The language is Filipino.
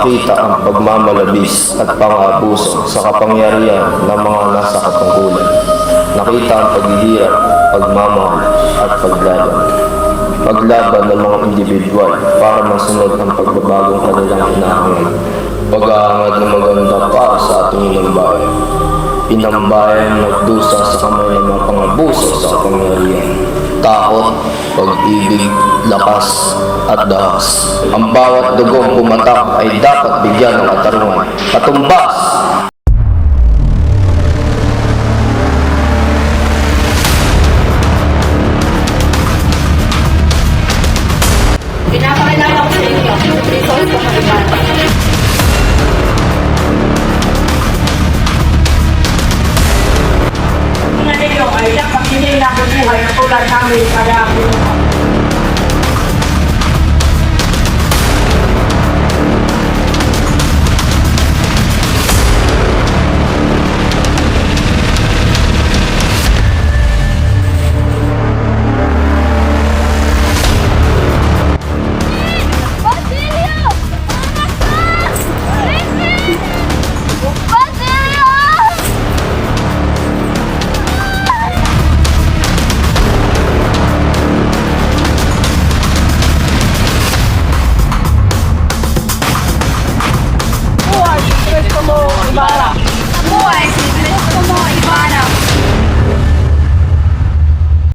makita ang pagmamalabis at pang-aabuso sa kapangyarihan ng mga nasa katungkulan. Nakita ang paghihirap, pagmamahal at paglaban. Paglaban ng mga individual para masunod ang pagbabagong kanilang hinahangad. Pag-aangad ng maganda para sa ating inambayan. Inambayan nagdusa sa kamay ng mga pang-abuso sa kapangyarihan. Takot, pag-ibig, lakas at dahas. Ang bawat dugong pumatak ay dapat bigyan ng katarungan. Katumbas